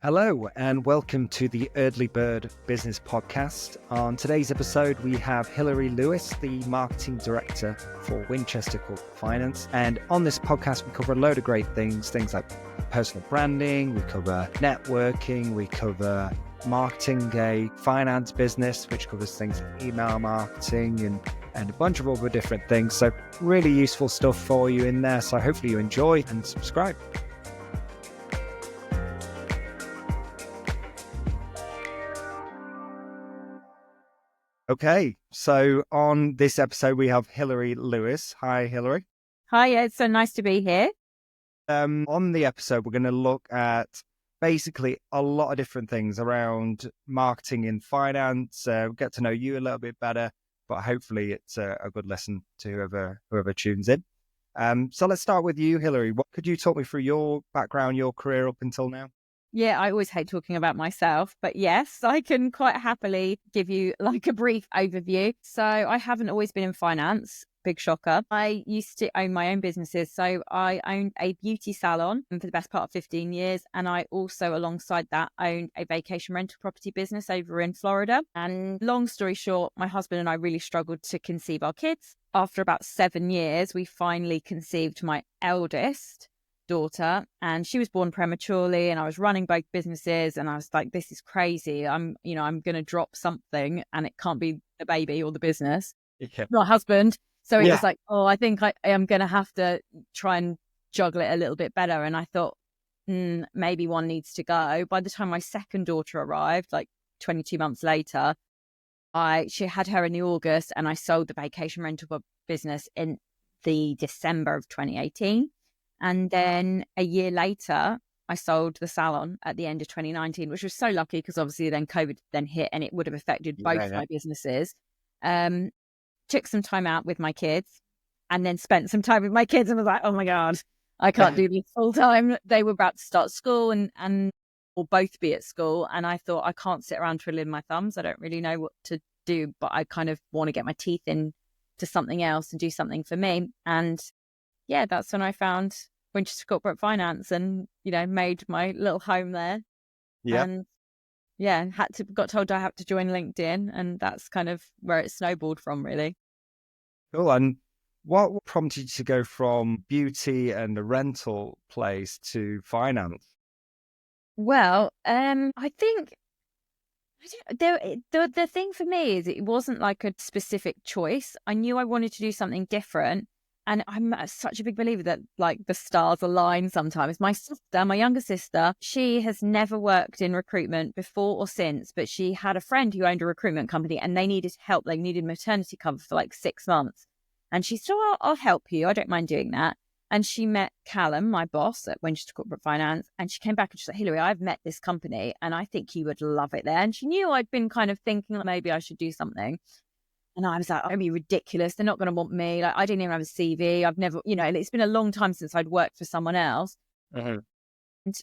Hello and welcome to the Eardley Bird Business Podcast. On today's episode, we have Hilary Lewis, the Marketing Director for Winchester Corporate Finance. And on this podcast, we cover a load of great things like personal branding, we cover networking, we cover marketing a finance business, which covers things like email marketing and a bunch of other different things. So really useful stuff for you in there. So hopefully you enjoy and subscribe. Okay, so on this episode, we have Hilary Lewis. Hi, Hilary. Hi, it's so nice to be here. On the episode, we're going to look at basically a lot of different things around marketing in finance, get to know you a little bit better, but hopefully it's a good lesson to whoever tunes in. So let's start with you, Hilary. Could you talk me through your background, your career up until now? Yeah, I always hate talking about myself, but yes, I can quite happily give you like a brief overview. So I haven't always been in finance. Big shocker. I used to own my own businesses. So I owned a beauty salon for the best part of 15 years. And I also, alongside that, owned a vacation rental property business over in Florida. And long story short, my husband and I really struggled to conceive our kids. After about 7 years, we finally conceived my eldest daughter, and she was born prematurely, and I was running both businesses, and I was like, this is crazy. I'm going to drop something, and it can't be the baby or the business, my husband. So it was like, I think I am going to have to try and juggle it a little bit better. And I thought, maybe one needs to go. By the time my second daughter arrived, like 22 months later, she had her in the August, and I sold the vacation rental business in the December of 2018. And then a year later, I sold the salon at the end of 2019, which was so lucky because obviously then COVID then hit and it would have affected both my businesses. Took some time out with my kids and then spent some time with my kids and was like, oh my God, I can't do this full time. They were about to start school and or both be at school. And I thought, I can't sit around twiddling my thumbs. I don't really know what to do, but I kind of want to get my teeth in to something else and do something for me. And yeah, that's when I found Winchester Corporate Finance and, made my little home there. Yeah. And got told I had to join LinkedIn, and that's kind of where it snowballed from, really. Cool. And what prompted you to go from beauty and a rental place to finance? Well, I think the thing for me is it wasn't like a specific choice. I knew I wanted to do something different. And I'm such a big believer that like the stars align sometimes. My sister, my younger sister, she has never worked in recruitment before or since, but she had a friend who owned a recruitment company and they needed help. They needed maternity cover for like 6 months. And she said, I'll help you. I don't mind doing that. And she met Callum, my boss at Winchester Corporate Finance. And she came back and she said, Hilary, I've met this company and I think you would love it there. And she knew I'd been kind of thinking that maybe I should do something. And I was like, it'd be ridiculous. They're not going to want me. Like, I didn't even have a CV. I've never, it's been a long time since I'd worked for someone else. Mm-hmm. And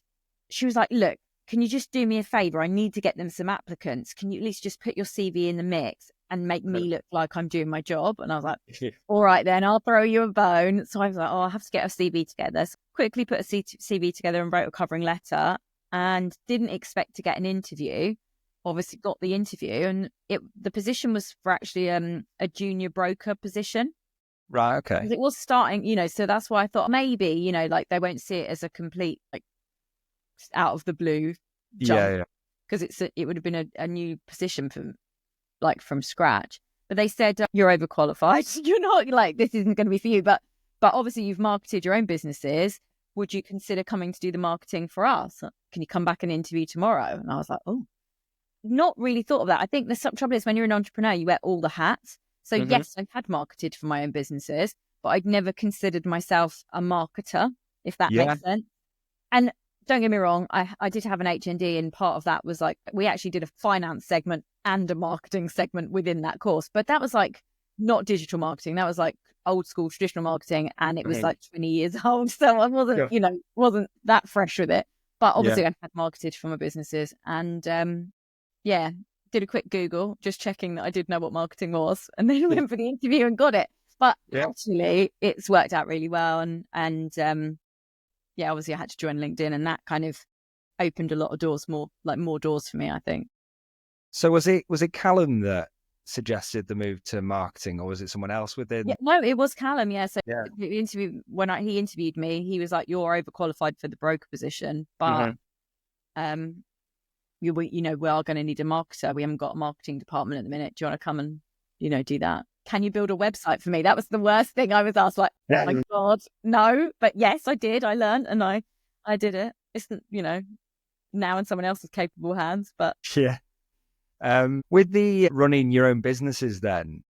she was like, look, can you just do me a favor? I need to get them some applicants. Can you at least just put your CV in the mix and make me look like I'm doing my job? And I was like, all right, then I'll throw you a bone. So I was like, I'll have to get a CV together. So quickly put a CV together and wrote a covering letter and didn't expect to get an interview. Obviously got the interview, and the position was for actually a junior broker position. Right, okay. It was starting, so that's why I thought maybe, like they won't see it as a complete like out of the blue jump. Yeah. Because it would have been a new position from scratch. But they said you're overqualified. You're not like this isn't going to be for you. But obviously you've marketed your own businesses. Would you consider coming to do the marketing for us? Can you come back and interview tomorrow? And I was like, oh. Not really thought of that. I think the trouble is when you're an entrepreneur, you wear all the hats. So yes, I've had marketed for my own businesses, but I'd never considered myself a marketer, if that makes sense. And don't get me wrong, I did have an HND, and part of that was like, we actually did a finance segment and a marketing segment within that course. But that was like not digital marketing. That was like old school traditional marketing. And it was like 20 years old. So I wasn't, wasn't that fresh with it. But obviously I had marketed for my businesses and, did a quick Google, just checking that I did know what marketing was, and then went for the interview and got it. But actually, it's worked out really well. And obviously I had to join LinkedIn, and that kind of opened a lot of doors, more doors for me, I think. So was it Callum that suggested the move to marketing, or was it someone else within? Yeah, no, it was Callum. Yeah, so Yeah. the interview he interviewed me, he was like, "You're overqualified for the broker position, but we are going to need a marketer. We haven't got a marketing department at the minute. Do you want to come and do that? Can you build a website for me?" That was the worst thing I was asked. Like, oh my God, no. But yes, I did. I learned and I did it. It's now in someone else's capable hands, but yeah. With the running your own businesses then,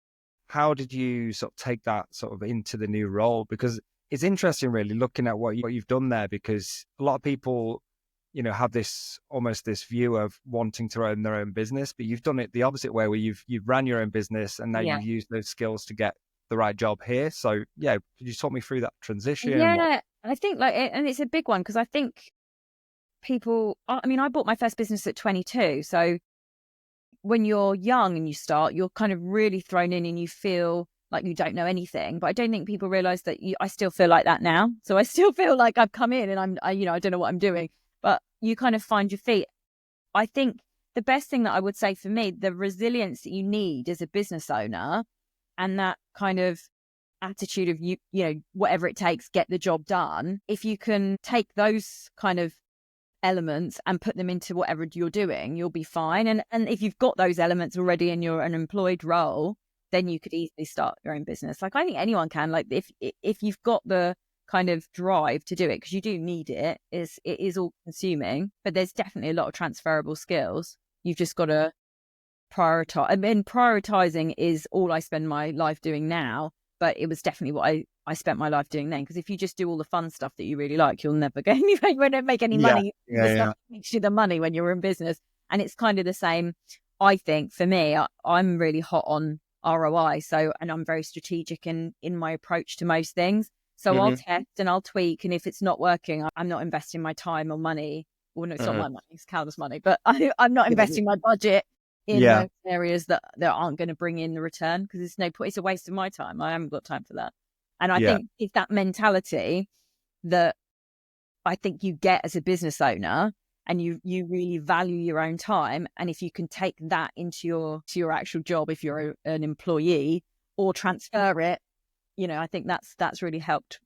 how did you sort of take that sort of into the new role? Because it's interesting really looking at what you've done there, because a lot of people, have this view of wanting to own their own business, but you've done it the opposite way, where you've ran your own business and now you've used those skills to get the right job here. So yeah, could you talk me through that transition? Yeah, I think and it's a big one, because I think people, I bought my first business at 22. So when you're young and you start, you're kind of really thrown in and you feel like you don't know anything. But I don't think people realize that I still feel like that now. So I still feel like I've come in and I don't know what I'm doing, but you kind of find your feet. I think the best thing that I would say for me, the resilience that you need as a business owner, and that kind of attitude of whatever it takes, get the job done. If you can take those kind of elements and put them into whatever you're doing, you'll be fine. And if you've got those elements already and you're an employed role, then you could easily start your own business. Like, I think anyone can. Like, if you've got the kind of drive to do it, because you do need it is all consuming, but there's definitely a lot of transferable skills. You've just got to prioritize. I mean, prioritizing is all I spend my life doing now, but it was definitely what I spent my life doing then. Because if you just do all the fun stuff that you really like, you'll never get anywhere. You won't make any money. The stuff that makes you the money when you're in business. And it's kind of the same, I think, for me. I'm really hot on ROI. And I'm very strategic in my approach to most things. So I'll test and I'll tweak. And if it's not working, I'm not investing my time or money. Well, no, it's not my money, it's Calder's money. But I'm not investing my budget in those areas that aren't going to bring in the return, because there's no point. It's a waste of my time. I haven't got time for that. And I think it's that mentality that I think you get as a business owner, and you really value your own time. And if you can take that into your actual job, if you're an employee, or transfer it, I think that's really helped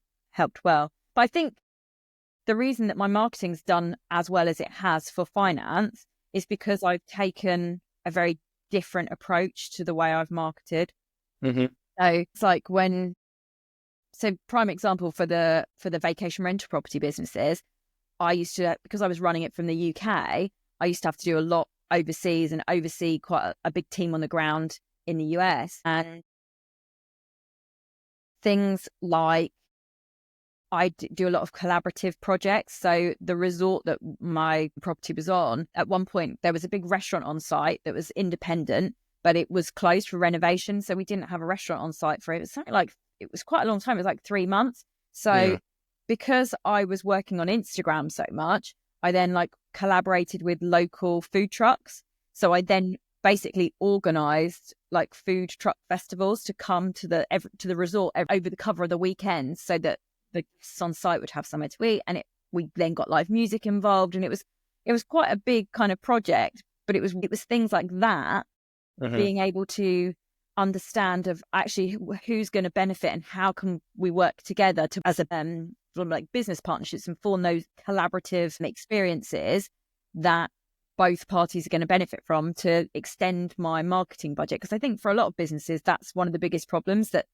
well. But I think the reason that my marketing's done as well as it has for finance is because I've taken a very different approach to the way I've marketed. So it's like prime example for the vacation rental property businesses, I used to, because I was running it from the UK, I used to have to do a lot overseas and oversee quite a big team on the ground in the US. And things like, I do a lot of collaborative projects. So the resort that my property was on, at one point, there was a big restaurant on site that was independent, but it was closed for renovation. So we didn't have a restaurant on site for it. It was something like, it was quite a long time. It was like 3 months. So because I was working on Instagram so much, I then collaborated with local food trucks. So I then basically organized food truck festivals to come to the resort over the cover of the weekends, so that the guests on site would have somewhere to eat. And we then got live music involved, and it was quite a big kind of project. But it was things like that, being able to understand of actually who's going to benefit and how can we work together to, as a business partnerships, and form those collaborative experiences that both parties are going to benefit from, to extend my marketing budget. Because I think for a lot of businesses, that's one of the biggest problems, that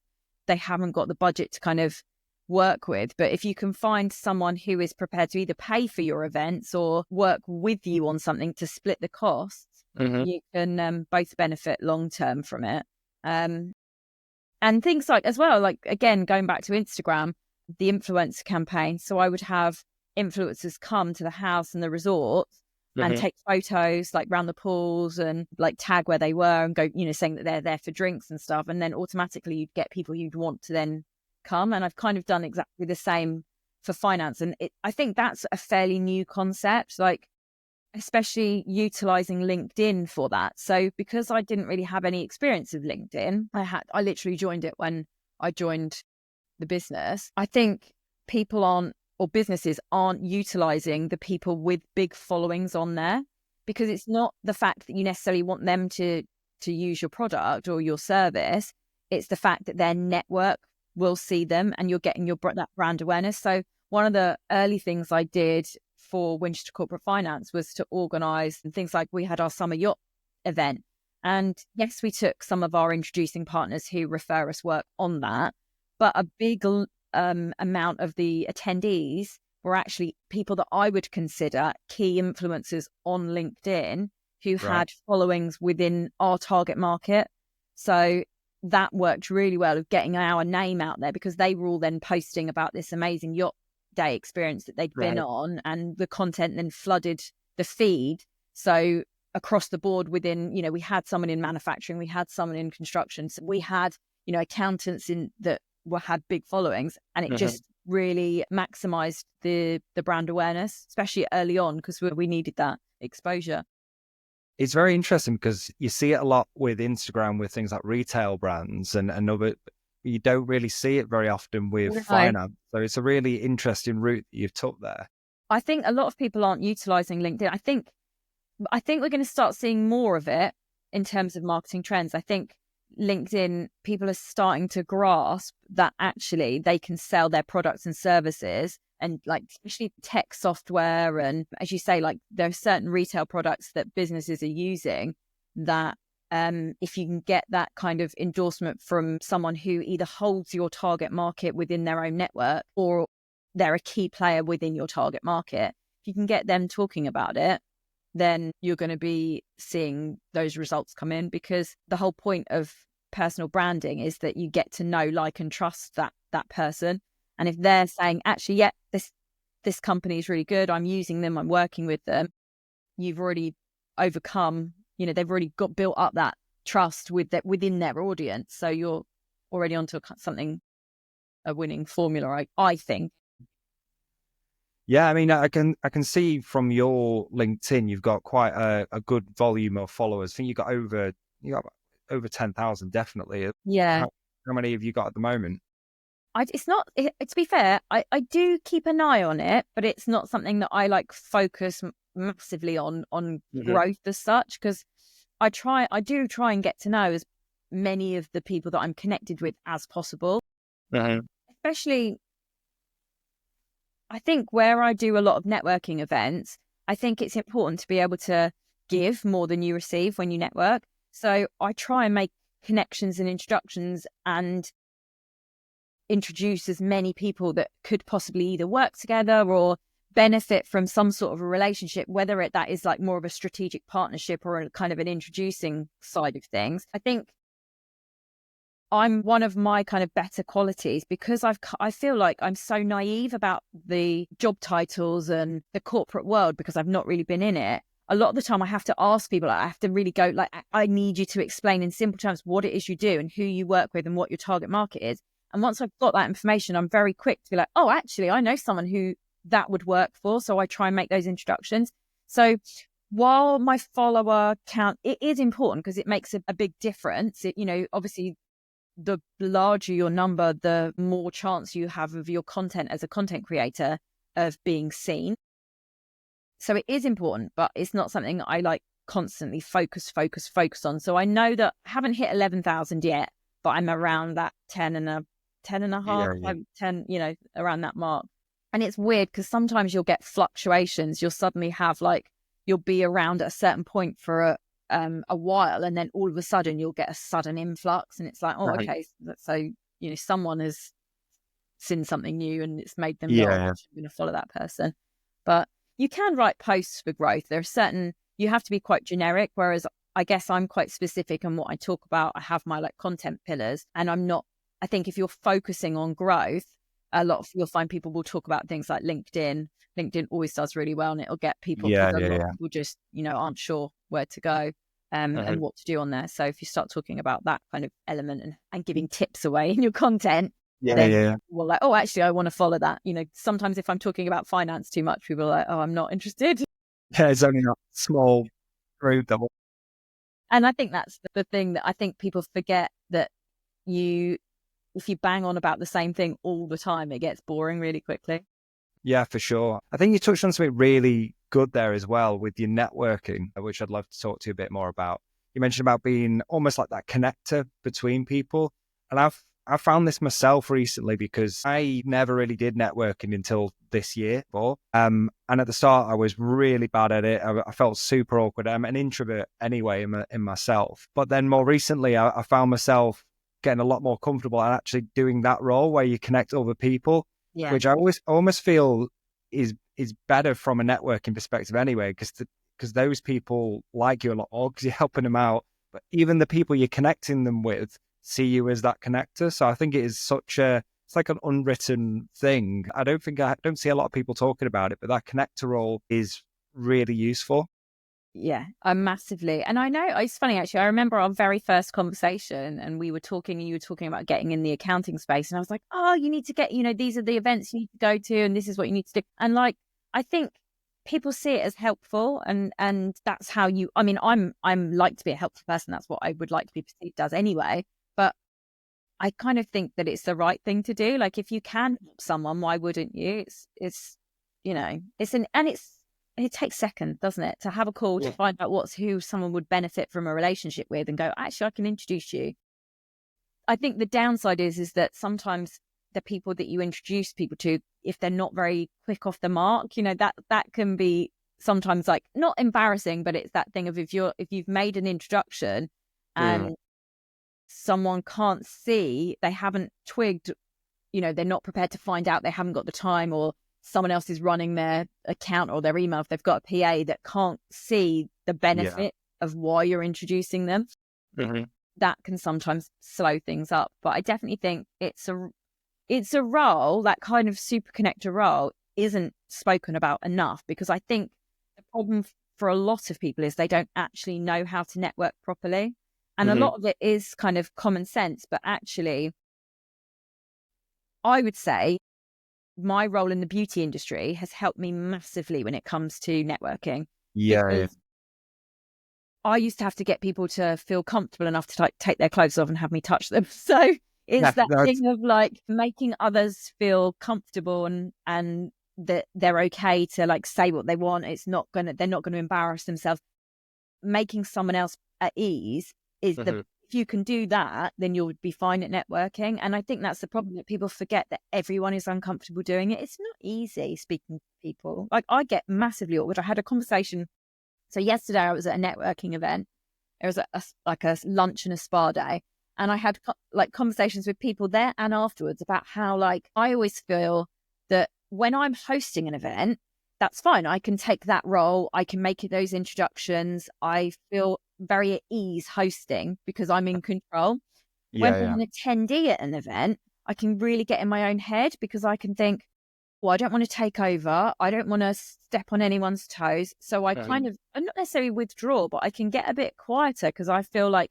they haven't got the budget to kind of work with. But if you can find someone who is prepared to either pay for your events or work with you on something to split the costs, you can both benefit long term from it. And things like, as well, again, going back to Instagram, the influencer campaign. So I would have influencers come to the house and the resort and take photos around the pools, and tag where they were, and go, saying that they're there for drinks and stuff. And then automatically you'd get people you'd want to then come. And I've kind of done exactly the same for finance. And I think that's a fairly new concept, especially utilizing LinkedIn for that. So because I didn't really have any experience with LinkedIn, I literally joined it when I joined the business. I think people aren't or businesses aren't utilizing the people with big followings on there, because it's not the fact that you necessarily want them to use your product or your service. It's the fact that their network will see them and you're getting that brand awareness. So one of the early things I did for Winchester Corporate Finance was to organise things like we had our summer yacht event. And yes, we took some of our introducing partners who refer us work on that. But a big amount of the attendees were actually people that I would consider key influencers on LinkedIn who had followings within our target market. So that worked really well of getting our name out there, because they were all then posting about this amazing yacht day experience that they'd been on, and the content then flooded the feed. So across the board within, we had someone in manufacturing, we had someone in construction, so we had, accountants that had big followings, and it just really maximized the brand awareness, especially early on, because we needed that exposure. It's very interesting because you see it a lot with Instagram with things like retail brands and other. You don't really see it very often with finance. So it's a really interesting route that you've took there. I think a lot of people aren't utilizing LinkedIn. I think we're going to start seeing more of it in terms of marketing trends. I think LinkedIn, people are starting to grasp that actually they can sell their products and services, and like especially tech software. And as you say, like there are certain retail products that businesses are using that if you can get that kind of endorsement from someone who either holds your target market within their own network or they're a key player within your target market, if you can get them talking about it, then you're going to be seeing those results come in, because the whole point of personal branding is that you get to know, like, and trust that person. And if they're saying, actually, yeah, this company is really good, I'm using them, I'm working with them, you've already overcome, they've already built up that trust within their audience. So you're already onto a winning formula, I think. Yeah, I mean, I can see from your LinkedIn, you've got quite a good volume of followers. I think you got over 10,000, definitely. Yeah. How many have you got at the moment? To be fair, I do keep an eye on it, but it's not something that I focus massively on growth as such, because I do try and get to know as many of the people that I'm connected with as possible. Especially, I think where I do a lot of networking events, I think it's important to be able to give more than you receive when you network. So I try and make connections and introductions and introduce as many people that could possibly either work together or benefit from some sort of a relationship, whether that is like more of a strategic partnership or a kind of an introducing side of things. I think I'm one of my kind of better qualities, because I feel like I'm so naive about the job titles and the corporate world, because I've not really been in it. A lot of the time I have to ask people, I have to really go, I need you to explain in simple terms what it is you do and who you work with and what your target market is. And once I've got that information, I'm very quick to be like, oh, actually, I know someone who that would work for. So I try and make those introductions. So while my follower count, it is important because it makes a big difference. Obviously, the larger your number, the more chance you have of your content as a content creator of being seen. So it is important, but it's not something that I constantly focus on. So I know that I haven't hit 11,000 yet, but I'm around that 10 and a half, 10, around that mark. And it's weird because sometimes you'll get fluctuations. You'll suddenly have you'll be around at a certain point for a while, and then all of a sudden you'll get a sudden influx, and it's like, oh, okay, so someone has seen something new and it's made them know I'm going to follow that person. But you can write posts for growth. There are certain, you have to be quite generic, whereas I guess I'm quite specific on what I talk about. I have my content pillars, and I think if you're focusing on growth, you'll find people will talk about things like LinkedIn. LinkedIn always does really well, and it'll get people. People just, aren't sure where to go and what to do on there. So if you start talking about that kind of element and giving tips away in your content, well, oh, actually, I want to follow that. Sometimes if I'm talking about finance too much, people are like, oh, I'm not interested. Yeah, it's only a small group double. And I think that's the thing that I think people forget, that if you bang on about the same thing all the time, it gets boring really quickly. Yeah, for sure. I think you touched on something really good there as well with your networking, which I'd love to talk to you a bit more about. You mentioned about being almost like that connector between people. And I've found this myself recently because I never really did networking until this year. And at the start, I was really bad at it. I felt super awkward. I'm an introvert anyway in myself. But then more recently, I found myself getting a lot more comfortable and actually doing that role where you connect other people, which I almost feel is better from a networking perspective anyway, because those people like you a lot more because you're helping them out. But even the people you're connecting them with see you as that connector. So I think it is it's like an unwritten thing. I don't see a lot of people talking about it, but that connector role is really useful. Yeah, I'm massively. And I know it's funny, actually. I remember our very first conversation and we were talking and you were talking about getting in the accounting space. And I was like, oh, you need to get, these are the events you need to go to and this is what you need to do. And like, I think people see it as helpful and that's how I'm like to be a helpful person. That's what I would like to be perceived as anyway. But I kind of think that it's the right thing to do. Like if you can help someone, why wouldn't you? It takes seconds, doesn't it, to have a call to find out who someone would benefit from a relationship with and go, actually, I can introduce you. I think the downside is that sometimes the people that you introduce people to, if they're not very quick off the mark, that can be sometimes like not embarrassing, but it's that thing of if you've made an introduction and someone can't see, they haven't twigged, they're not prepared to find out, they haven't got the time, or someone else is running their account or their email, if they've got a PA that can't see the benefit of why you're introducing them, that can sometimes slow things up. But I definitely think it's a role, that kind of super connector role isn't spoken about enough, because I think the problem for a lot of people is they don't actually know how to network properly. And a lot of it is kind of common sense, but actually, I would say my role in the beauty industry has helped me massively when it comes to networking. Yeah. I used to have to get people to feel comfortable enough to take their clothes off and have me touch them. So it's thing of like making others feel comfortable and that they're okay to like say what they want. They're not going to embarrass themselves. Making someone else at ease is if you can do that, then you'll be fine at networking. And I think that's the problem, that people forget that everyone is uncomfortable doing it. It's not easy speaking to people. Like I get massively awkward. I had a conversation. So yesterday I was at a networking event. It was a lunch and a spa day. And I had conversations with people there and afterwards about how like I always feel that when I'm hosting an event, that's fine. I can take that role. I can make those introductions. I feel very at ease hosting because I'm in control. When I'm an attendee at an event, I can really get in my own head because I can think, well, I don't want to take over. I don't want to step on anyone's toes. So I I'm not necessarily withdraw, but I can get a bit quieter because I feel like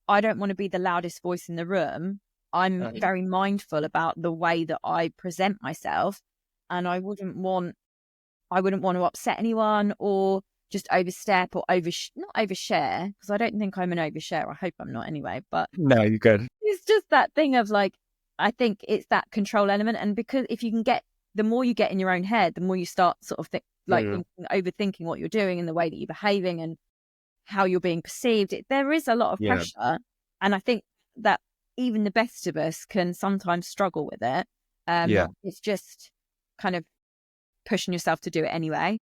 I don't want to be the loudest voice in the room. I'm very mindful about the way that I present myself, and I wouldn't want to upset anyone or just overstep or not overshare, because I don't think I'm an overshare. I hope I'm not anyway. But no, you're good. It's just that thing of like, I think it's that control element. And because if you can the more you get in your own head, the more you start sort of overthinking what you're doing and the way that you're behaving and how you're being perceived. There is a lot of pressure. And I think that even the best of us can sometimes struggle with it. It's just kind of pushing yourself to do it anyway.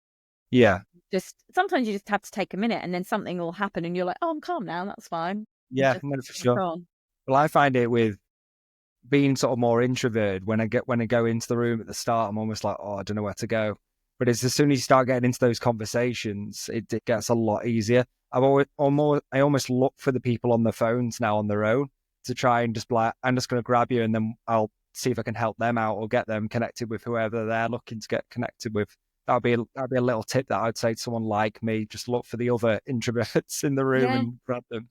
Just sometimes you just have to take a minute and then something will happen and you're like, oh, I'm calm now, that's fine. For sure. Well, I find it with being sort of more introverted, when I go into the room at the start, I'm almost like, oh, I don't know where to go. But it's as soon as you start getting into those conversations, it gets a lot easier. I almost look for the people on the phones now on their own to try and just be like, I'm just going to grab you and then I'll see if I can help them out or get them connected with whoever they're looking to get connected with. That'd be a little tip that I'd say to someone like me: just look for the other introverts in the room and grab them.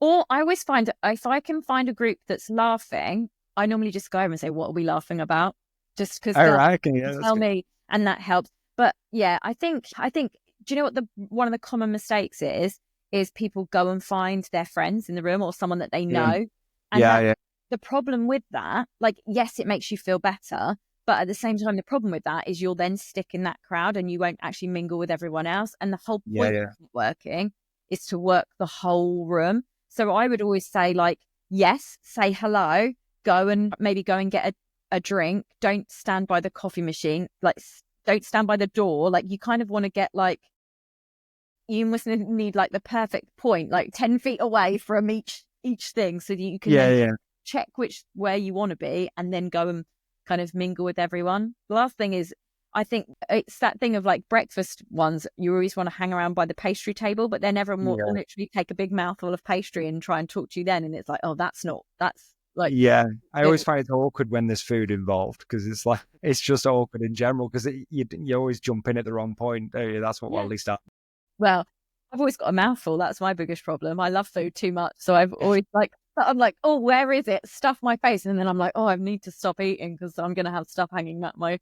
Or I always find if I can find a group that's laughing, I normally just go over and say, "What are we laughing about?" Just because they'll tell me, and that helps. But yeah, I think. Do you know what one of the common mistakes is? Is people go and find their friends in the room or someone that they know, and the problem with that, like, yes, it makes you feel better, But at the same time, the problem with that is you'll then stick in that crowd and you won't actually mingle with everyone else. And the whole point of networking is to work the whole room. So I would always say, like, yes, say hello, go and get a drink. Don't stand by the coffee machine. Like, don't stand by the door. Like, you kind of want to get like, you must need like the perfect point, like 10 feet away from each thing, so that you can then check where you want to be and then go and kind of mingle with everyone. The last thing is, I think it's that thing of like breakfast ones, you always want to hang around by the pastry table, but then everyone will literally take a big mouthful of pastry and try and talk to you then. And it's like, oh, that's like... Yeah, I always find it awkward when there's food involved, because it's like, it's just awkward in general, because you always jump in at the wrong point. That's what at least happens. Well, I've always got a mouthful. That's my biggest problem. I love food too much. So I've always I'm like, oh, where is it? Stuff my face. And then I'm like, oh, I need to stop eating because I'm going to have stuff hanging at my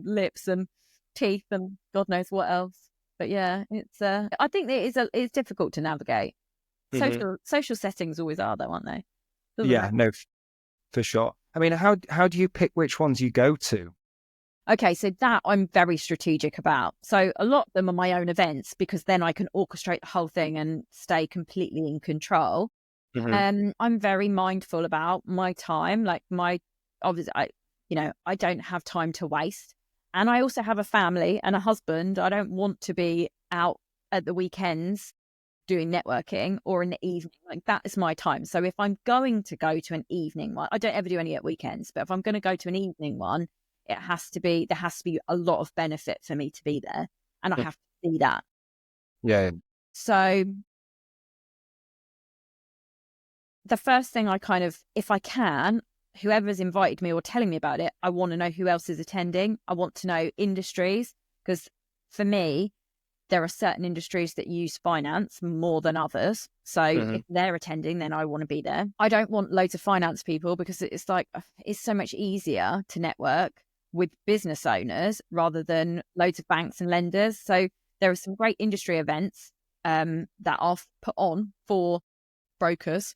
lips and teeth and God knows what else. But yeah, it's I think it's difficult to navigate. Social settings always are, though, aren't they? No, for sure. I mean, how do you pick which ones you go to? Okay, so that I'm very strategic about. So a lot of them are my own events, because then I can orchestrate the whole thing and stay completely in control. I'm very mindful about my time. Like, obviously, I don't have time to waste. And I also have a family and a husband. I don't want to be out at the weekends doing networking or in the evening. Like, that is my time. So if I'm going to go to an evening one, I don't ever do any at weekends, but if I'm going to go to an evening one, there has to be a lot of benefit for me to be there, and I have to see that. Yeah. So the first thing if I can, whoever's invited me or telling me about it, I want to know who else is attending. I want to know industries, because for me, there are certain industries that use finance more than others. So if they're attending, then I want to be there. I don't want loads of finance people, because it's like, it's so much easier to network with business owners rather than loads of banks and lenders. So there are some great industry events that are put on for brokers,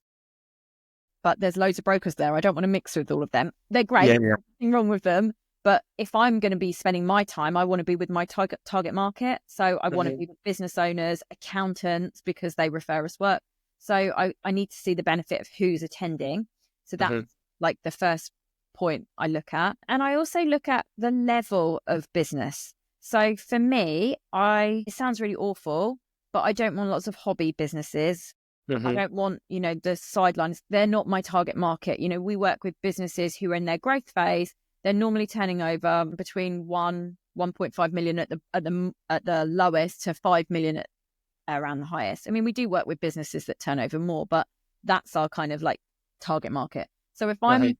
but there's loads of brokers there. I don't want to mix with all of them. They're great. There's nothing wrong with them. But if I'm going to be spending my time, I want to be with my target market. So I want to be with business owners, accountants, because they refer us work. So I need to see the benefit of who's attending. So that's like the first point I look at. And I also look at the level of business. So for me, it sounds really awful, but I don't want lots of hobby businesses. I don't want, the sidelines. They're not my target market. We work with businesses who are in their growth phase. They're normally turning over between 1.5 million at the lowest to 5 million around the highest. I mean, we do work with businesses that turn over more, but that's our kind of like target market. So if I'm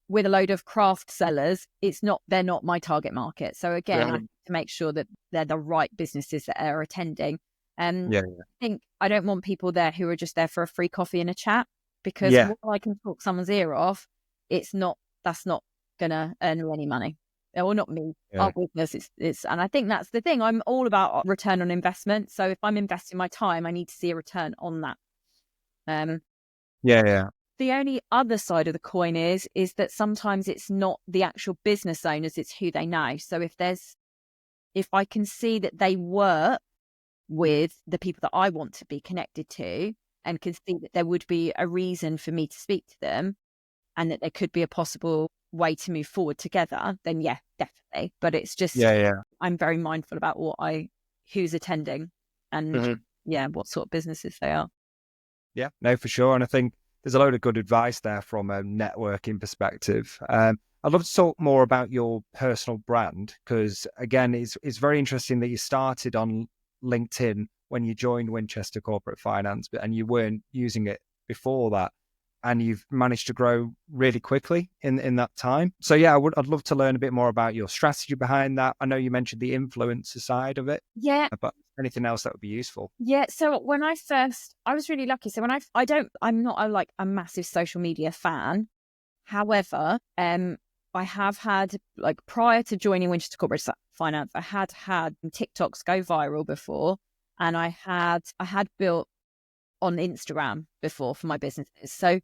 with a load of craft sellers, they're not my target market. So again, I have to make sure that they're the right businesses that are attending. I think I don't want people there who are just there for a free coffee and a chat, because while I can talk someone's ear off, that's not going to earn me any money, or not me, our business. And I think that's the thing. I'm all about return on investment. So if I'm investing my time, I need to see a return on that. The only other side of the coin is that sometimes it's not the actual business owners, it's who they know. So if I can see that they work with the people that I want to be connected to, and can see that there would be a reason for me to speak to them, and that there could be a possible way to move forward together, then yeah, definitely. But it's just, I'm very mindful about who's attending and what sort of businesses they are. Yeah, no, for sure. And I think there's a load of good advice there from a networking perspective. I'd love to talk more about your personal brand, because again, it's very interesting that you started on LinkedIn when you joined Winchester Corporate Finance, and you weren't using it before that, and you've managed to grow really quickly in that time. So yeah, I'd love to learn a bit more about your strategy behind that. I know you mentioned the influencer side of it, but anything else that would be useful? Yeah. So when I was really lucky. So when I'm not a massive social media fan. However, I have had, like, prior to joining Winchester Corporate Finance, I had TikToks go viral before, and I had built on Instagram before for my businesses. So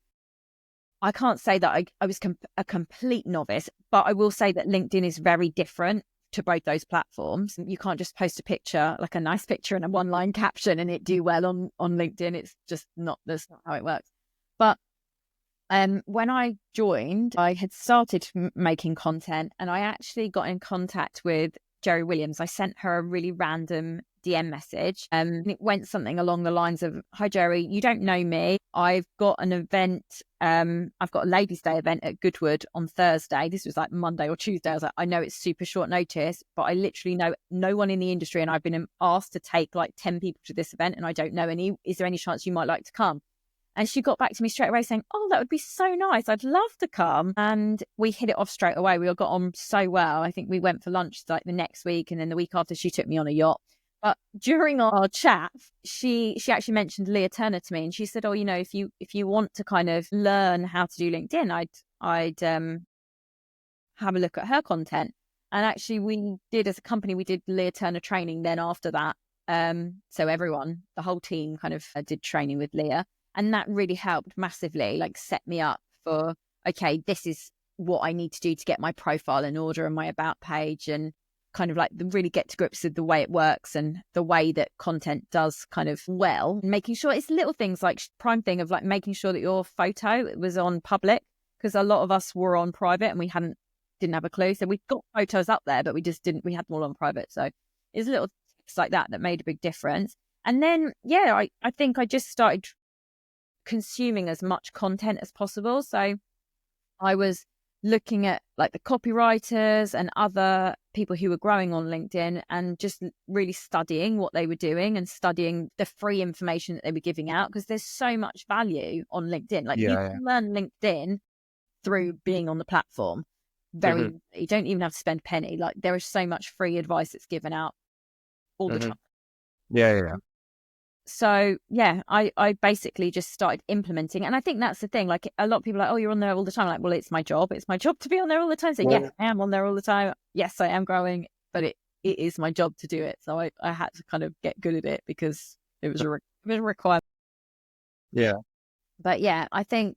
I can't say that I was a complete novice, but I will say that LinkedIn is very different to both those platforms. You can't just post a picture, like a nice picture and a one-line caption, and it do well on LinkedIn. It's just not, that's not how it works. But when I joined, I had started making content, and I actually got in contact with Jerry Williams. I sent her a really random DM message, and it went something along the lines of, "Hi Jerry, you don't know me. I've got an event. I've got a Ladies' Day event at Goodwood on Thursday." This was like Monday or Tuesday. I was like, "I know it's super short notice, but I literally know no one in the industry, and I've been asked to take like 10 people to this event, and I don't know any. Is there any chance you might like to come?" And she got back to me straight away saying, "Oh, that would be so nice. I'd love to come." And we hit it off straight away. We all got on so well. I think we went for lunch like the next week, and then the week after she took me on a yacht. But during our chat, she actually mentioned Leah Turner to me, and she said, "Oh, if you want to kind of learn how to do LinkedIn, I'd have a look at her content." And actually, we did, as a company, we did Leah Turner training. Then after that, so everyone, the whole team, kind of did training with Leah. And that really helped massively, like set me up for, okay, this is what I need to do to get my profile in order and my about page, and kind of like really get to grips with the way it works and the way that content does kind of well. Making sure it's little things like prime thing of like making sure that your photo was on public, because a lot of us were on private and we didn't have a clue. So we got photos up there, but we had them all on private. So it's little things like that made a big difference. And then, yeah, I think I just started consuming as much content as possible. So I was looking at like the copywriters and other people who were growing on LinkedIn, and just really studying what they were doing and studying the free information that they were giving out, because there's so much value on LinkedIn. Like you can learn LinkedIn through being on the platform. You don't even have to spend a penny. Like there is so much free advice that's given out all the time. Yeah. So yeah, I basically just started implementing. And I think that's the thing. Like a lot of people are like, "Oh, you're on there all the time." Like, well, it's my job. It's my job to be on there all the time. So yes, I am on there all the time. Yes, I am growing, but it is my job to do it. So I had to kind of get good at it because it was a requirement. Yeah. But yeah, I think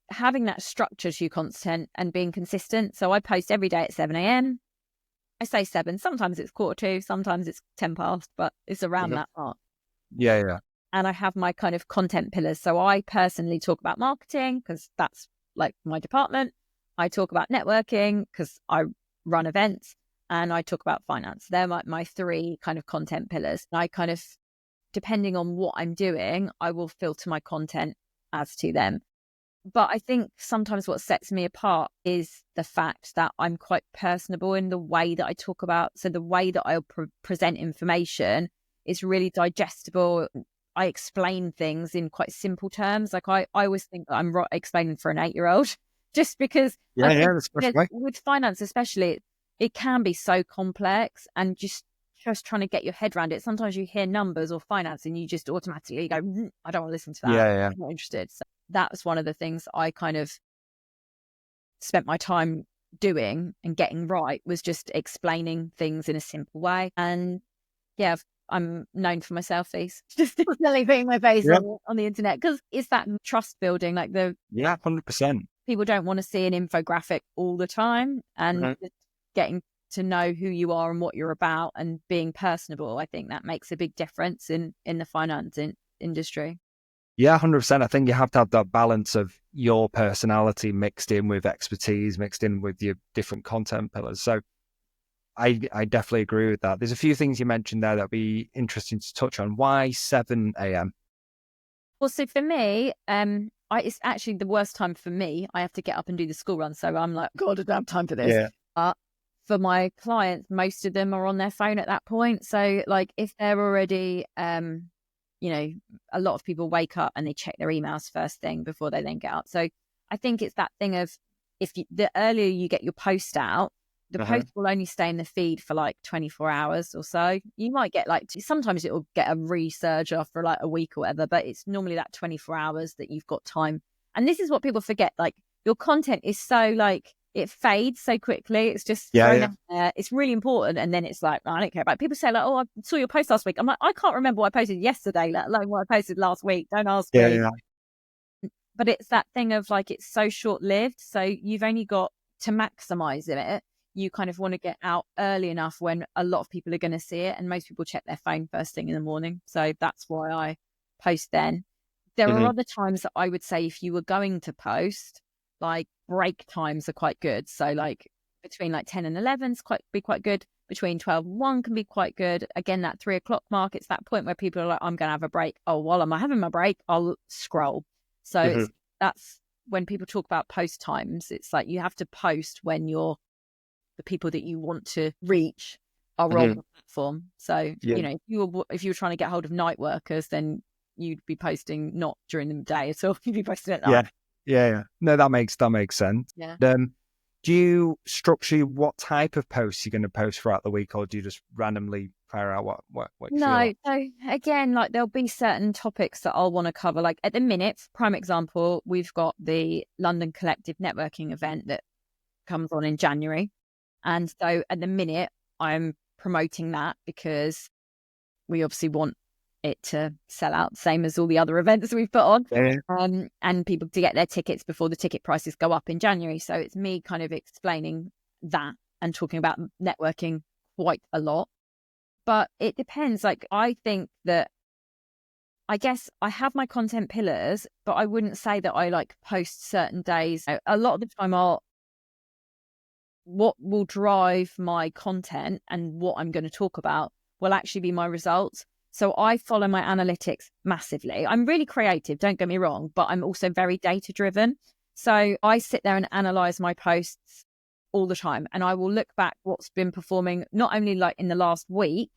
having that structure to your content and being consistent. So I post every day at 7 a.m. I say 7. Sometimes it's 1:45, sometimes it's 10 past, but it's around that mark. Yeah. And I have my kind of content pillars. So I personally talk about marketing because that's like my department. I talk about networking because I run events, and I talk about finance. They're my 3 kind of content pillars. And I kind of, depending on what I'm doing, I will filter my content as to them. But I think sometimes what sets me apart is the fact that I'm quite personable in the way that I talk about. So the way that I'll present information is really digestible. I explain things in quite simple terms. Like I always think that I'm explaining for an 8-year-old, just because with finance especially, it can be so complex, and just trying to get your head around it. Sometimes you hear numbers or finance and you just automatically go, "I don't want to listen to that. I'm not interested." So that was one of the things I kind of spent my time doing and getting right, was just explaining things in a simple way. And yeah, I'm known for my selfies, just definitely putting my face on the internet, because it's that trust building. Like 100%. People don't want to see an infographic all the time, and just getting to know who you are and what you're about and being personable. I think that makes a big difference in the finance industry. Yeah, 100%. I think you have to have that balance of your personality mixed in with expertise, mixed in with your different content pillars. So I definitely agree with that. There's a few things you mentioned there that'd be interesting to touch on. Why 7 a.m.? Well, so for me, it's actually the worst time for me. I have to get up and do the school run. So I'm like, God, I don't have time for this. Yeah. But for my clients, most of them are on their phone at that point. So like if they're already, a lot of people wake up and they check their emails first thing before they then get up. So I think it's that thing of, the earlier you get your post out, the post will only stay in the feed for like 24 hours or so. You might get sometimes it will get a resurge after like a week or whatever, but it's normally that 24 hours that you've got time. And this is what people forget. Like your content is so like, it fades so quickly. It's just thrown out there. It's really important. And then it's like, I don't care about it. People say like, "Oh, I saw your post last week." I'm like, I can't remember what I posted yesterday, let alone what I posted last week. Don't ask me. But it's that thing of like, it's so short lived. So you've only got to maximize it. You kind of want to get out early enough when a lot of people are going to see it. And most people check their phone first thing in the morning. So that's why I post then. There are other times that I would say if you were going to post, like break times are quite good. So like between like 10 and 11 is quite good. Between 12 and 1 can be quite good. Again, that 3 o'clock mark, it's that point where people are like, I'm going to have a break. Oh, while I'm having my break, I'll scroll. So that's when people talk about post times. It's like you have to post when the people that you want to reach are on the platform. So, if you were trying to get hold of night workers, then you'd be posting not during the day at all. You'd be posting at night. Yeah. No, that makes sense. Yeah. Do you structure what type of posts you're going to post throughout the week, or do you just randomly fire out what you feel like? So again, like there'll be certain topics that I'll want to cover. Like at the minute, prime example, we've got the London Collective networking event that comes on in January. And so at the minute, I'm promoting that because we obviously want it to sell out, same as all the other events we've put on, and people to get their tickets before the ticket prices go up in January. So it's me kind of explaining that and talking about networking quite a lot. But it depends. Like, I think that, I guess I have my content pillars, but I wouldn't say that I like post certain days. A lot of the time what will drive my content and what I'm going to talk about will actually be my results. So I follow my analytics massively. I'm really creative, don't get me wrong, but I'm also very data driven. So I sit there and analyze my posts all the time. And I will look back what's been performing, not only like in the last week,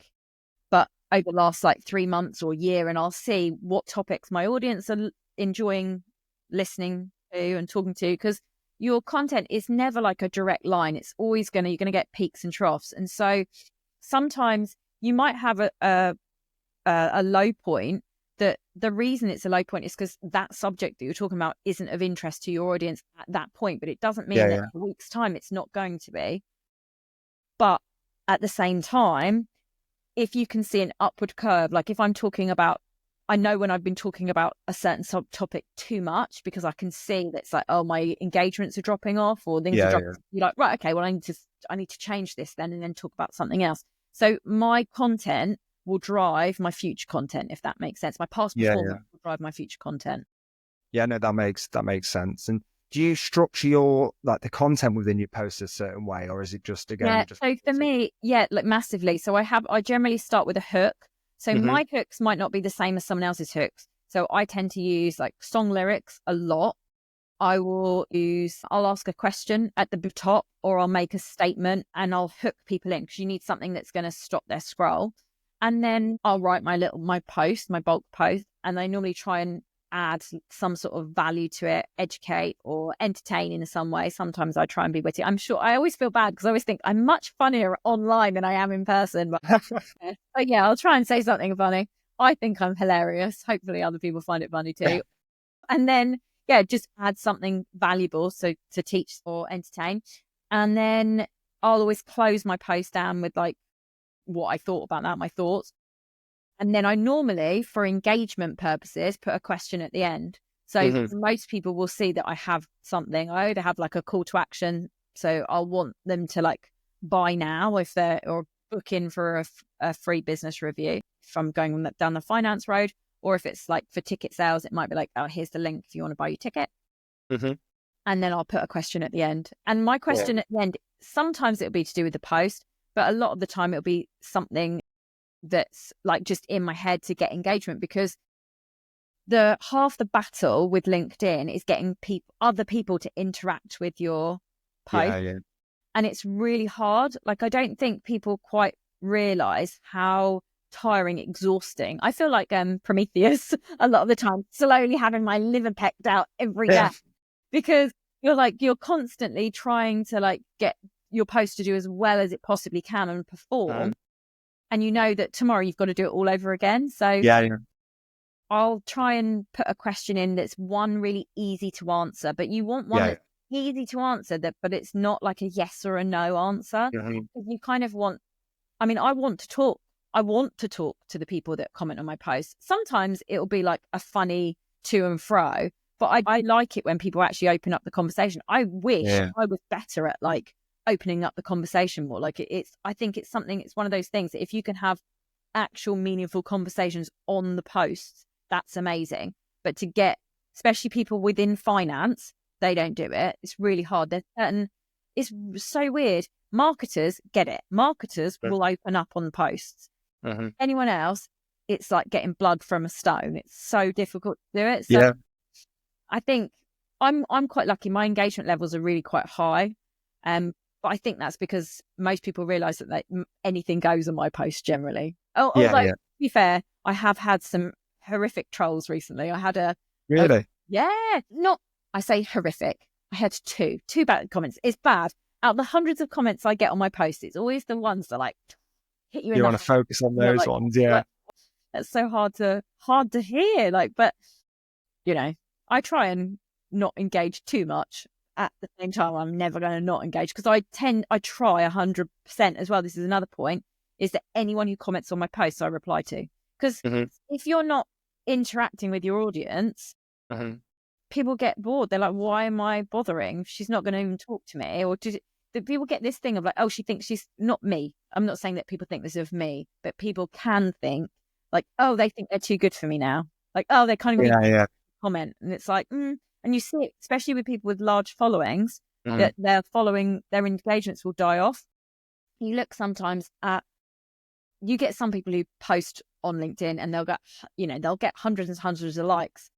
but over the last like 3 months or year. And I'll see what topics my audience are enjoying listening to and talking to, because your content is never like a direct line. It's always you're going to get peaks and troughs. And so sometimes you might have a low point, that the reason it's a low point is because that subject that you're talking about isn't of interest to your audience at that point, but it doesn't mean that in a week's time it's not going to be. But at the same time, if you can see an upward curve, like if I'm talking about, I know when I've been talking about a certain subtopic too much, because I can see that it's like, oh, my engagements are dropping off or things are dropping. You're like, right, okay, well, I need to change this then and then talk about something else. So my content will drive my future content, if that makes sense. My past performance will drive my future content. Yeah, no, that makes sense. And do you structure your the content within your post a certain way, or is it just so for me, like massively. So I generally start with a hook. So my hooks might not be the same as someone else's hooks. So I tend to use like song lyrics a lot. I'll ask a question at the top, or I'll make a statement and I'll hook people in, because you need something that's going to stop their scroll. And then I'll write my bulk post, and I normally try and add some sort of value to it, educate or entertain in some way. Sometimes I try and be witty. I'm sure I always feel bad because I always think I'm much funnier online than I am in person. But I'll try and say something funny. I think I'm hilarious. Hopefully other people find it funny too. Yeah. And then, just add something valuable, so to teach or entertain. And then I'll always close my post down with like what I thought about that, my thoughts. And then I normally, for engagement purposes, put a question at the end. So most people will see that I have something. I either have like a call to action. So I'll want them to like buy now or book in for a free business review if I'm going down the finance road. Or if it's like for ticket sales, it might be like, oh, here's the link if you want to buy your ticket. And then I'll put a question at the end. And my question at the end, sometimes it'll be to do with the post, but a lot of the time it'll be something that's like just in my head to get engagement, because half the battle with LinkedIn is getting other people to interact with your post. And it's really hard. Like, I don't think people quite realize how tiring, exhausting. I feel like Prometheus a lot of the time, slowly having my liver pecked out every day, because you're constantly trying to like get your post to do as well as it possibly can and perform. And you know that tomorrow you've got to do it all over again. So I'll try and put a question in that's one really easy to answer, but you want one that's easy to answer, but it's not like a yes or a no answer. You kind of want, I want to talk. I want to talk to the people that comment on my posts. Sometimes it'll be like a funny to and fro, But I like it when people actually open up the conversation. I wish Yeah. I was better at like opening up the conversation more. Like I think it's one of those things that if you can have actual meaningful conversations on the posts, that's amazing. But to get, especially people within finance, they don't do it. It's really hard. It's so weird. Marketers get it. Marketers will open up on posts. Anyone else, it's like getting blood from a stone. It's so difficult to do it. So I think I'm quite lucky. My engagement levels are really quite high. But I think that's because most people realise that anything goes on my post generally. Although, to be fair, I have had some horrific trolls recently. I had Really? I say horrific. I had two bad comments. It's bad. Out of the hundreds of comments I get on my posts, it's always the ones that like hit you in the want to focus on those ones. Yeah. That's so hard to hear. Like, but you know, I try and not engage too much. At the same time, I'm never going to not engage because I try 100% as well. This is another point, is that anyone who comments on my posts, I reply to. Because if you're not interacting with your audience, people get bored. They're like, why am I bothering? She's not going to even talk to me. Or people get this thing of like, oh, she thinks she's not me. I'm not saying that people think this of me, but people can think like, oh, they think they're too good for me now. Like, oh, they're kind of comment. And it's like, and you see it, especially with people with large followings, that their engagements will die off. You look sometimes you get some people who post on LinkedIn and they'll get hundreds and hundreds of likes.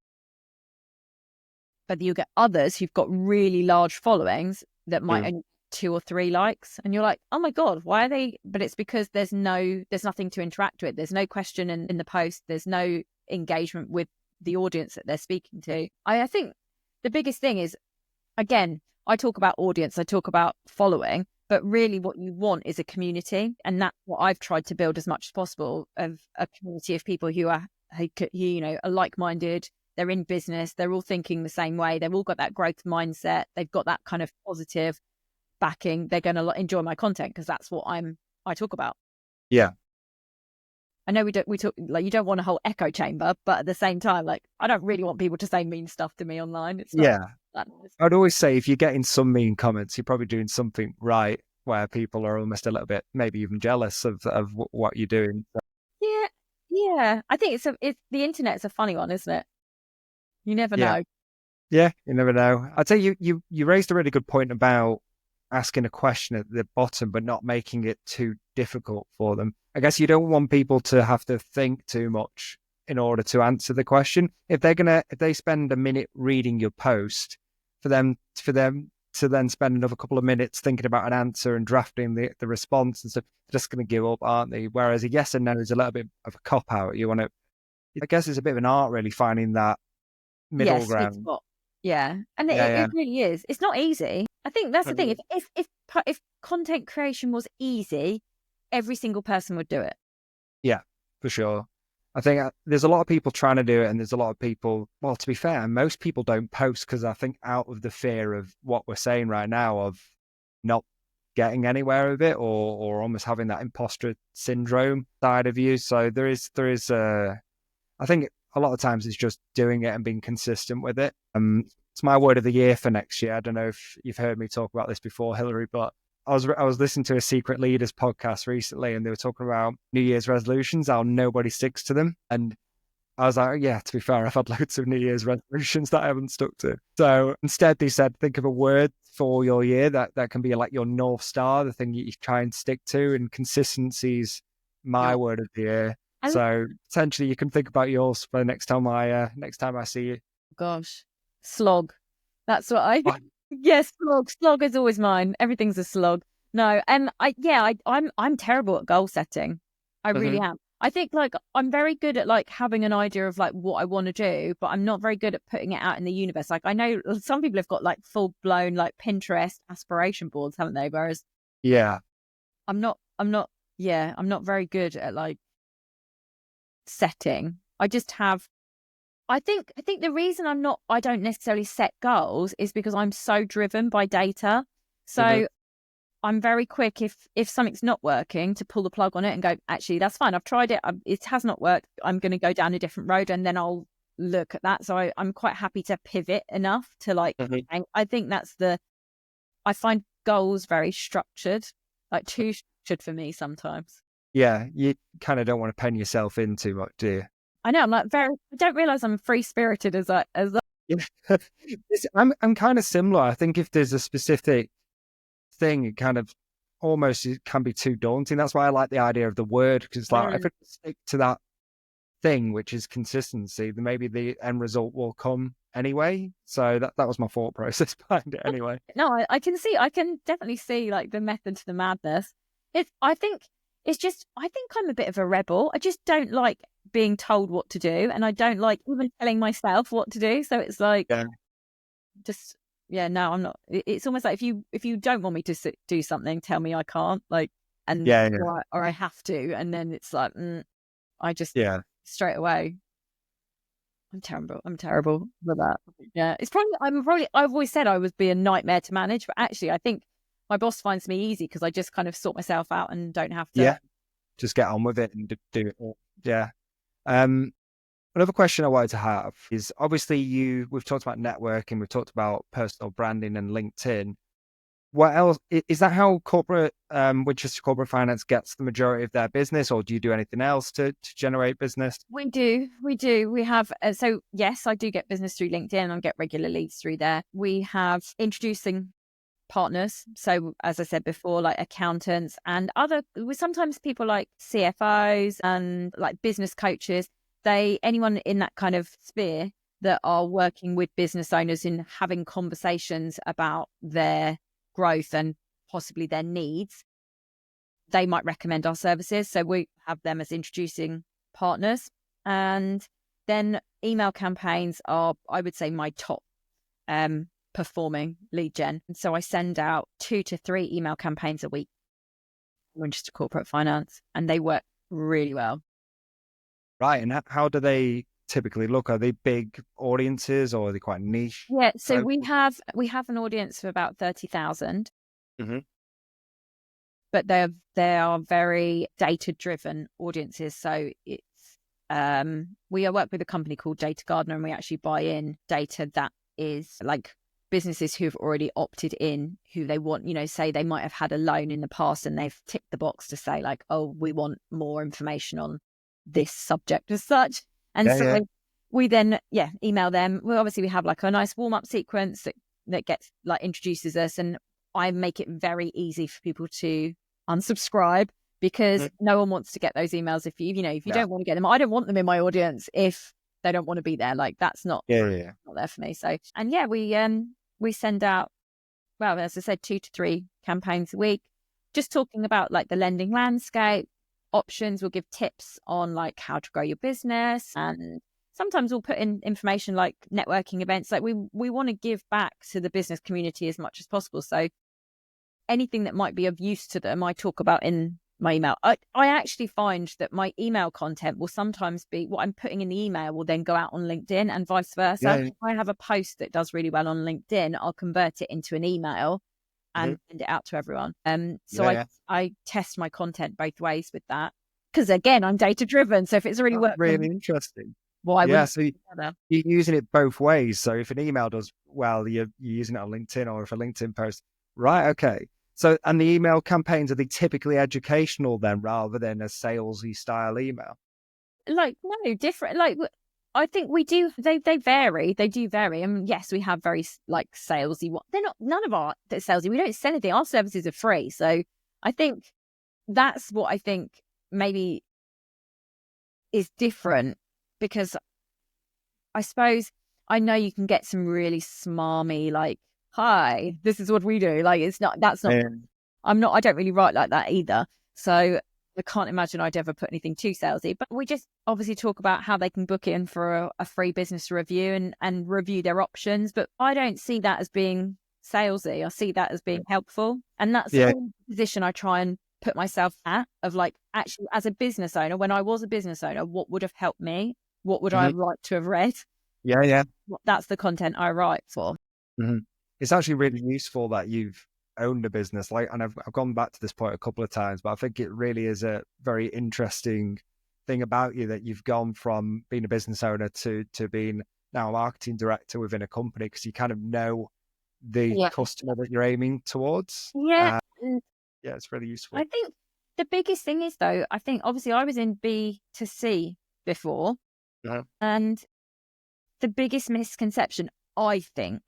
But you get others who've got really large followings that might only 2 or 3 likes. And you're like, oh my God, why are they? But it's because there's nothing to interact with. There's no question in the post. There's no engagement with the audience that they're speaking to. I think the biggest thing is, again, I talk about audience, I talk about following, but really what you want is a community. And that's what I've tried to build as much as possible, of a community of people who are like-minded. They're in business. They're all thinking the same way. They've all got that growth mindset. They've got that kind of positive backing. They're going to enjoy my content because that's what I talk about. Yeah. I know we talk like, you don't want a whole echo chamber, but at the same time, like, I don't really want people to say mean stuff to me online. It's not that nice. I'd always say if you're getting some mean comments, you're probably doing something right, where people are almost a little bit, maybe even jealous of what you're doing. Yeah. I think it's the internet's a funny one, isn't it? You never know. Yeah, you never know. I'd say you raised a really good point about asking a question at the bottom, but not making it too difficult for them. I guess you don't want people to have to think too much in order to answer the question. If they spend a minute reading your post, for them to then spend another couple of minutes thinking about an answer and drafting the response and stuff, they're just going to give up, aren't they? Whereas a yes and no is a little bit of a cop out. I guess it's a bit of an art, really, finding that middle ground. And it really is. It's not easy. I think that's the thing. If content creation was easy, every single person would do it. Yeah, for sure. I think there's a lot of people trying to do it, and there's a lot of people, well, to be fair, most people don't post because I think out of the fear of what we're saying right now of not getting anywhere with it, or almost having that imposter syndrome side of you. So there is I think a lot of times it's just doing it and being consistent with it. It's my word of the year for next year. I don't know if you've heard me talk about this before, Hilary, but I was listening to a Secret Leaders podcast recently, and they were talking about New Year's resolutions, how nobody sticks to them. And I was like, yeah, to be fair, I've had loads of New Year's resolutions that I haven't stuck to. So instead they said, think of a word for your year that can be like your North Star, the thing you try and stick to, and consistency's my word of the year. So potentially you can think about yours for the next time I see you. Gosh, slog. That's what I think. Yes, slog is always mine. Everything's a slog. No, and I'm terrible at goal setting. I really am. I think like I'm very good at like having an idea of like what I want to do, but I'm not very good at putting it out in the universe. Like I know some people have got like full blown like Pinterest aspiration boards, haven't they? Whereas I'm not very good at like setting. I just have. I think the reason I don't necessarily set goals is because I'm so driven by data. So I'm very quick if something's not working to pull the plug on it and go, actually, that's fine. I've tried it. It has not worked. I'm going to go down a different road, and then I'll look at that. So I'm quite happy to pivot enough to like, and I think I find goals very structured, like too structured for me sometimes. Yeah, you kind of don't want to pen yourself in too much, do you? I know, I don't realize I'm free spirited as Yeah. I'm kind of similar. I think if there's a specific thing, it kind of almost it can be too daunting. That's why I like the idea of the word, because like if I stick to that thing, which is consistency, then maybe the end result will come anyway. So that was my thought process behind it anyway. No, I can definitely see like the method to the madness. I think I'm a bit of a rebel. I just don't like being told what to do, and I don't like even telling myself what to do. So it's like, no, I'm not. It's almost like if you don't want me to do something, tell me I can't. Like, and or I have to, and then it's like, I just straight away. I'm terrible with that. Yeah, I've always said I would be a nightmare to manage, but actually, I think my boss finds me easy because I just kind of sort myself out and don't have to. Yeah, just get on with it and do it. Yeah. Another question I wanted to have is obviously we've talked about networking, we've talked about personal branding and LinkedIn. What else is that how Winchester Corporate Finance gets the majority of their business, or do you do anything else to generate business? We do. We have, so yes, I do get business through LinkedIn and get regular leads through there. We have introducing partners. So as I said before, like accountants and sometimes people like CFOs and like business coaches, anyone in that kind of sphere that are working with business owners in having conversations about their growth and possibly their needs, they might recommend our services. So we have them as introducing partners. And then email campaigns are, I would say, my top performing lead gen. And so I send out 2 to 3 email campaigns a week, Winchester Corporate Finance, and they work really well. Right. And how do they typically look? Are they big audiences or are they quite niche? Yeah. So we have an audience of about 30,000. But they are very data driven audiences. So it's we work with a company called Data Gardener, and we actually buy in data that is like businesses who've already opted in, who they want, say they might have had a loan in the past and they've ticked the box to say like, oh, we want more information on this subject as such. And we then, email them. Well, obviously we have like a nice warm up sequence that gets like introduces us, and I make it very easy for people to unsubscribe because no one wants to get those emails if you don't want to get them. I don't want them in my audience if they don't want to be there. Like that's not there for me. So, and we send out, well, as I said, 2 to 3 campaigns a week, just talking about like the lending landscape, options. We'll give tips on like how to grow your business, and sometimes we'll put in information like networking events. Like we want to give back to the business community as much as possible. So anything that might be of use to them, I talk about in my email. I actually find that my email content will sometimes be what I'm putting in the email will then go out on LinkedIn and vice versa. If I have a post that does really well on LinkedIn, I'll convert it into an email and send it out to everyone. I test my content both ways with that because again, I'm data driven. So if it's really working, really interesting. Why wouldn't so you're using it both ways. So if an email does well, you're using it on LinkedIn, or if a LinkedIn post, right? Okay. So, and the email campaigns, are they typically educational then rather than a salesy style email? Like, no, different. Like, I think we do, they vary. They do vary. And yes, we have very like salesy one. They're not, none of our salesy. We don't sell anything. Our services are free. So I think that's what I think maybe is different, because I suppose I know you can get some really smarmy, like, hi, this is what we do. Like, I don't really write like that either. So I can't imagine I'd ever put anything too salesy, but we just obviously talk about how they can book in for a free business review and review their options. But I don't see that as being salesy. I see that as being helpful. And that's the position I try and put myself at, of like, actually as a business owner, when I was a business owner, what would have helped me? What would I have liked to have read? That's the content I write for. It's actually really useful that you've owned a business, like, and I've gone back to this point a couple of times, but I think it really is a very interesting thing about you that you've gone from being a business owner to being now a marketing director within a company, because you kind of know the Yeah. customer that you're aiming towards. Yeah. Yeah, it's really useful. I think the biggest thing is, though, I think obviously I was in B to C before, Uh-huh. and the biggest misconception I think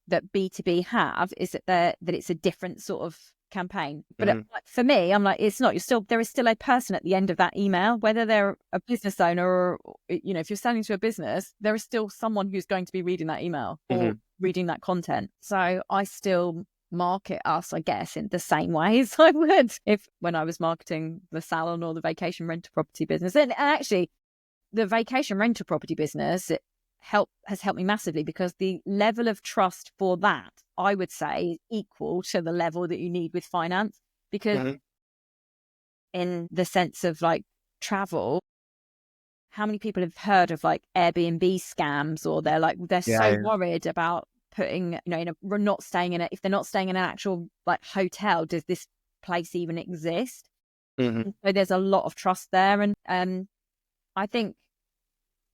that B2B have is that it's a different sort of campaign. But for me, I'm like, it's not. There is still a person at the end of that email, whether they're a business owner or, if you're selling to a business, there is still someone who's going to be reading that email or reading that content. So I still market us, I guess, in the same way as I would when I was marketing the salon or the vacation rental property business. And actually, the vacation rental property business has helped me massively, because the level of trust for that, I would say, is equal to the level that you need with finance. Because in the sense of like travel, how many people have heard of like Airbnb scams, or they're so worried about putting, not staying in if they're not staying in an actual like hotel, does this place even exist? So there's a lot of trust there, and I think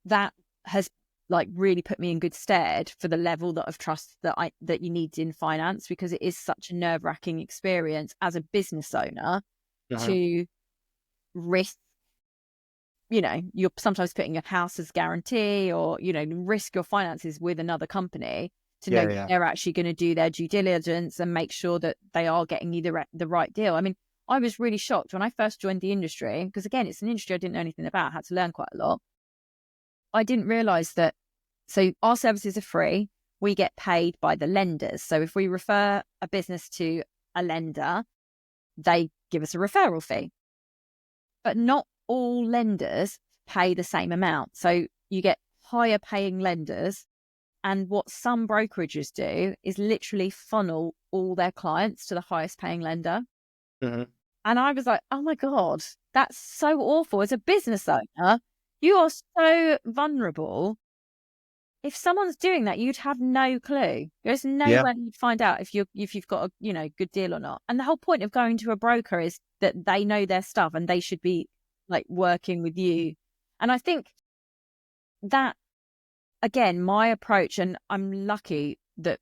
that has like really put me in good stead for the level of trust that you need in finance, because it is such a nerve-wracking experience as a business owner to risk, you're sometimes putting your house as guarantee, or risk your finances with another company to know that they're actually going to do their due diligence and make sure that they are getting you the right deal. I mean, I was really shocked when I first joined the industry, because again, it's an industry I didn't know anything about. I had to learn quite a lot. I didn't realize that. So our services are free. We get paid by the lenders. So if we refer a business to a lender, they give us a referral fee. But not all lenders pay the same amount. So you get higher paying lenders. And what some brokerages do is literally funnel all their clients to the highest paying lender. And I was like, oh my God, that's so awful. As a business owner, you are so vulnerable. If someone's doing that, you'd have no clue. There's no way you'd find out if you've got a good deal or not. And the whole point of going to a broker is that they know their stuff and they should be like working with you. And I think that, again, my approach, and I'm lucky that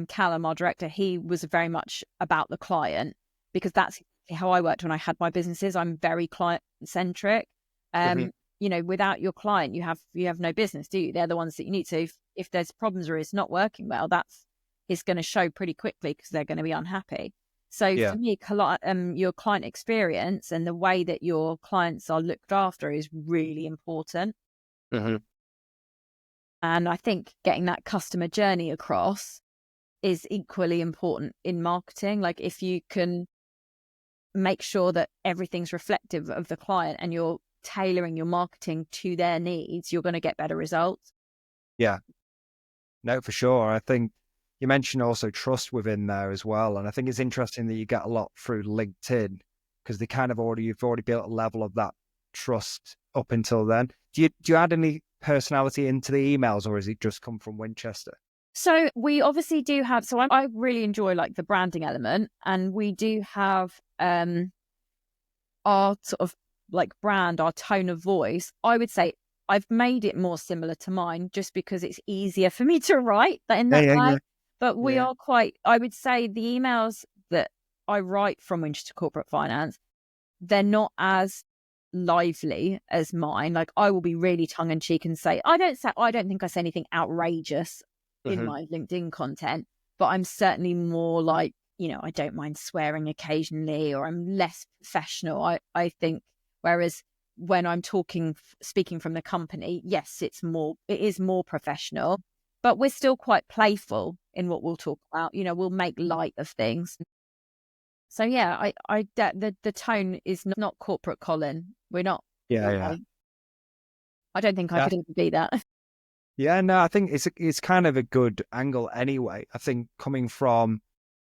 Callum, our director, he was very much about the client, because that's how I worked when I had my businesses. I'm very client centric. Without your client, you have no business, do you? They're the ones that you need to. If there's problems or it's not working well, it's going to show pretty quickly, because they're going to be unhappy. So for me, your client experience and the way that your clients are looked after is really important. And I think getting that customer journey across is equally important in marketing. Like, if you can make sure that everything's reflective of the client and you're tailoring your marketing to their needs, you're going to get better results. Yeah. No, for sure. I think you mentioned also trust within there as well. And I think it's interesting that you get a lot through LinkedIn, because they kind of you've already built a level of that trust up until then. Do you add any personality into the emails, or is it just come from Winchester? So we obviously do have, I really enjoy like the branding element, and we do have our sort of like brand, our tone of voice. I would say I've made it more similar to mine, just because it's easier for me to write in that way. Yeah. But we are I would say the emails that I write from Winchester Corporate Finance, they're not as lively as mine. Like, I will be really tongue in cheek and say, I don't think I say anything outrageous in my LinkedIn content, but I'm certainly more like, I don't mind swearing occasionally, or I'm less professional. I think, whereas when I'm speaking from the company, yes, it is more professional, but we're still quite playful in what we'll talk about. We'll make light of things. So yeah, the tone is not corporate Colin. We're not. I don't think I could ever be that. Yeah, no, I think it's kind of a good angle anyway. I think coming from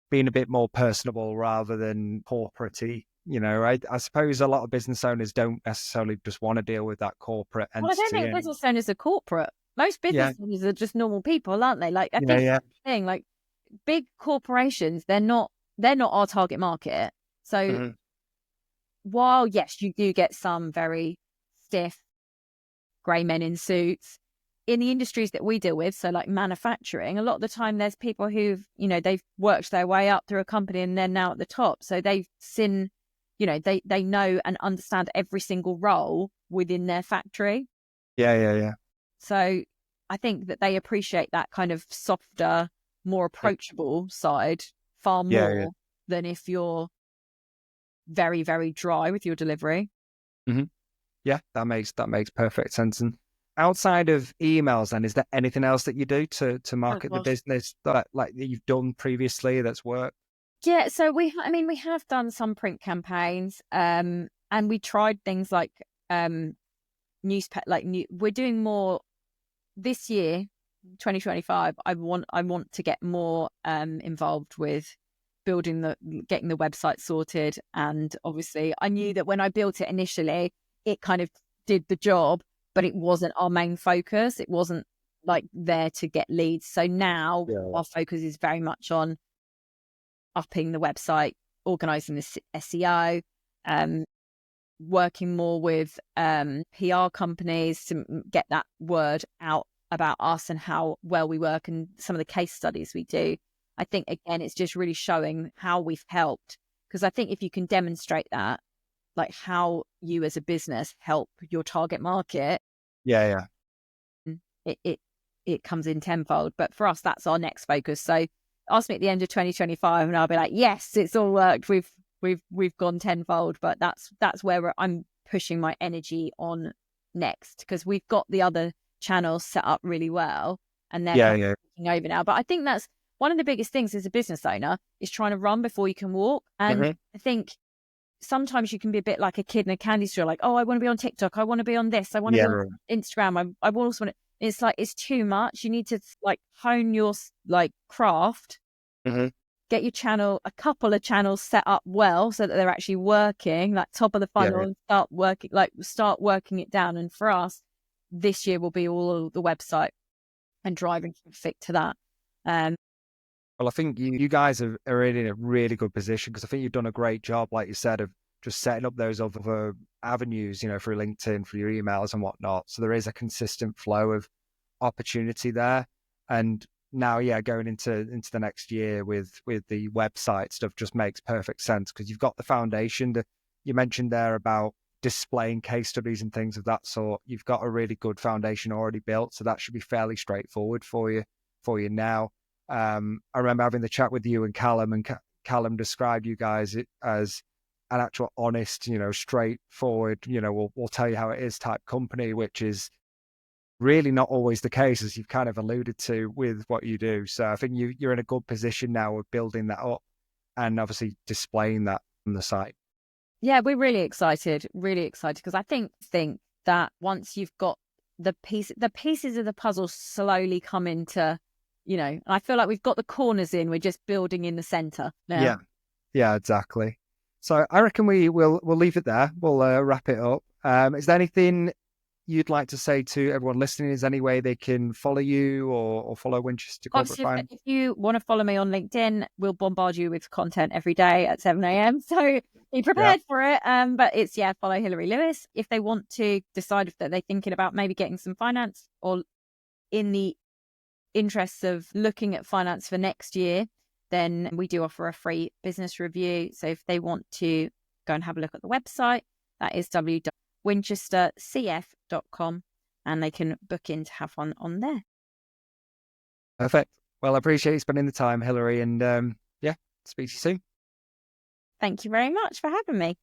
being a bit more personable rather than corporate-y, I suppose a lot of business owners don't necessarily just want to deal with that corporate entity. Well, I don't think business owners are corporate. Most business owners are just normal people, aren't they? Like, I think that's the thing, like big corporations, they're not our target market. So while, yes, you do get some very stiff grey men in suits. In the industries that we deal with, so like manufacturing, a lot of the time there's people who've, they've worked their way up through a company and they're now at the top. So they've seen, they know and understand every single role within their factory. Yeah. So I think that they appreciate that kind of softer, more approachable side far more than if you're very, very dry with your delivery. Mm-hmm. Yeah, that makes perfect sense. And outside of emails, then, is there anything else that you do to market the business that you've done previously that's worked? Yeah, so we have done some print campaigns, and we tried things like newspaper, we're doing more this year, 2025. I want to get more involved with getting the website sorted, and obviously I knew that when I built it initially, it kind of did the job, but it wasn't our main focus. It wasn't there to get leads. So now our focus is very much on upping the website, organizing the SEO, working more with PR companies to get that word out about us and how well we work and some of the case studies we do. I think, again, it's just really showing how we've helped, because I think if you can demonstrate that, how you as a business help your target market, it comes in tenfold. But for us, that's our next focus. So ask me at the end of 2025 and I'll be like, yes, it's all worked. We've gone tenfold. But that's where I'm pushing my energy on next, because we've got the other channels set up really well and they're taking over now. But I think that's one of the biggest things as a business owner, is trying to run before you can walk. And I think sometimes you can be a bit like a kid in a candy store, like, oh, I want to be on TikTok, I want to be on this, I want to be on Instagram, I also want to. It's it's too much. You need to hone your craft, get your channel, a couple of channels set up well so that they're actually working, top of the funnel, and start working it down. And for us, this year will be all the website and driving traffic to that. Well, I think you guys are in a really good position, because I think you've done a great job, like you said, of just setting up those other avenues, through LinkedIn, through your emails and whatnot. So there is a consistent flow of opportunity there. And now, going into the next year with the website stuff just makes perfect sense, because you've got the foundation that you mentioned there about displaying case studies and things of that sort. You've got a really good foundation already built, so that should be fairly straightforward for you now. I remember having the chat with you and Callum, and Callum described you guys as an actual honest, straightforward, we'll tell you how it is type company, which is really not always the case, as you've kind of alluded to with what you do. So I think you're in a good position now of building that up and obviously displaying that on the site. Yeah, we're really excited, because I think that once you've got the pieces of the puzzle slowly come into, I feel like we've got the corners in, we're just building in the center now. Yeah, exactly. So I reckon we'll leave it there. We'll wrap it up. Is there anything you'd like to say to everyone listening? Is there any way they can follow you or follow Winchester Corporate Finance? If you want to follow me on LinkedIn, we'll bombard you with content every day at 7 a.m. So be prepared for it. But it's, follow Hilary Lewis. If they want to decide if they're thinking about maybe getting some finance, or in the interests of looking at finance for next year, then we do offer a free business review. So if they want to go and have a look at the website, that is www.winchestercf.com, and they can book in to have one on there. Perfect. Well, I appreciate you spending the time, Hilary, and speak to you soon. Thank you very much for having me.